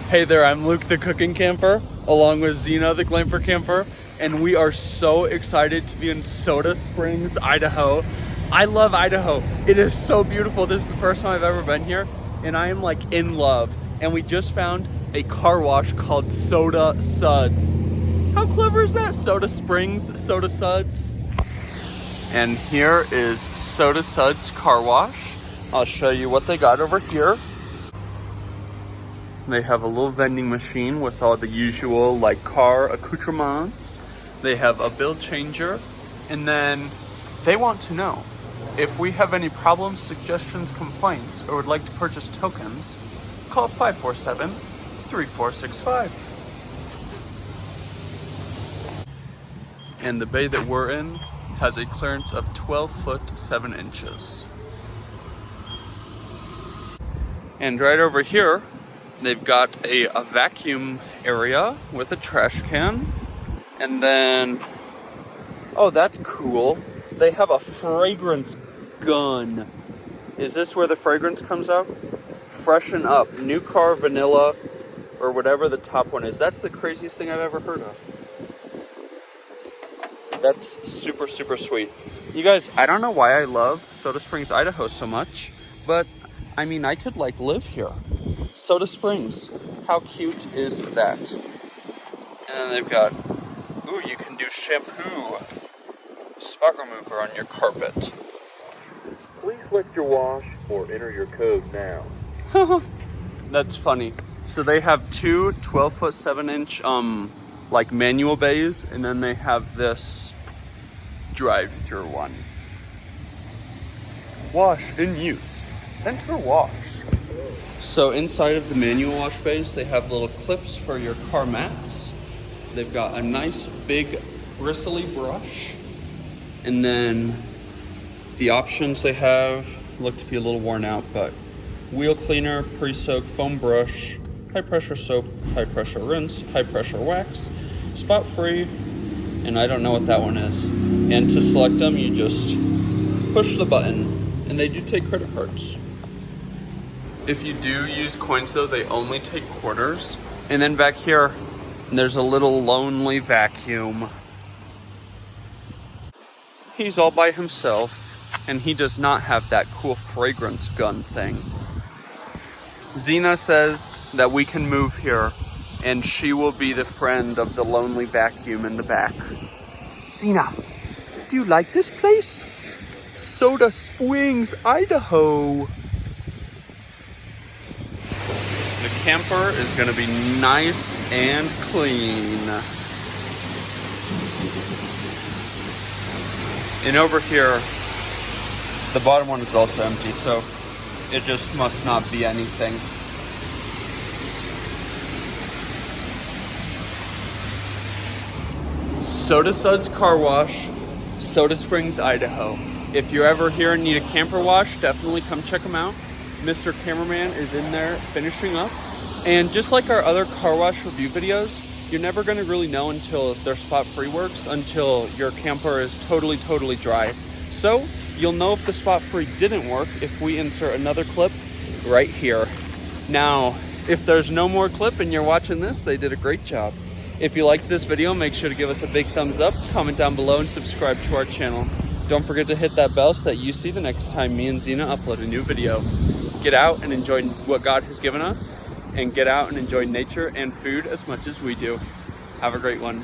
Hey there, I'm Luke the Cookin Camper, along with Zena the Glamper Camper, and we are so excited to be in Soda Springs, Idaho. I love Idaho. It is so beautiful. This is the first time I've ever been here, and I am like in love. And we just found a car wash called Soda Suds. How clever is that? Soda Springs, Soda Suds. And here is Soda Suds Car Wash. I'll show you what they got over here. They have a little vending machine with all the usual like car accoutrements. They have a bill changer, and then they want to know if we have any problems, suggestions, complaints, or would like to purchase tokens, call 547-3465. And the bay that we're in has a clearance of 12 foot 7 inches. And right over here, they've got a vacuum area with a trash can. And then, oh, that's cool. They have a fragrance gun. Is this where the fragrance comes out? Freshen up, new car vanilla, or whatever the top one is. That's the craziest thing I've ever heard of. That's super, super sweet. You guys, I don't know why I love Soda Springs, Idaho so much, but I mean, I could like live here. Soda Springs, how cute is that? And then they've got, ooh, you can do shampoo, spot remover on your carpet. Please select your wash or enter your code now. That's funny. So they have two 12 foot 7 inch like manual bays, and then they have this drive-through one. Wash in use. Enter wash. So inside of the manual wash bays, they have little clips for your car mats. They've got a nice big bristly brush. And then the options they have look to be a little worn out, but wheel cleaner, pre-soak foam brush, high pressure soap, high pressure rinse, high pressure wax, spot free, and I don't know what that one is. And to select them, you just push the button, and they do take credit cards. If you do use coins though, they only take quarters. And then back here, there's a little lonely vacuum. He's all by himself, and he does not have that cool fragrance gun thing. Zena says that we can move here, and she will be the friend of the lonely vacuum in the back. Zena, do you like this place? Soda Springs, Idaho. The camper is going to be nice and clean. And over here, the bottom one is also empty, so it just must not be anything. Soda Suds Car Wash, Soda Springs, Idaho. If you're ever here and need a camper wash, definitely come check them out. Mr. Cameraman is in there finishing up. And just like our other car wash review videos, you're never going to really know until their spot free works, until your camper is totally, totally dry. So you'll know if the spot free didn't work if we insert another clip right here. Now, if there's no more clip and you're watching this, they did a great job. If you liked this video, make sure to give us a big thumbs up, comment down below, and subscribe to our channel. Don't forget to hit that bell so that you see the next time me and Zena upload a new video. Get out and enjoy what God has given us, and get out and enjoy nature and food as much as we do. Have a great one.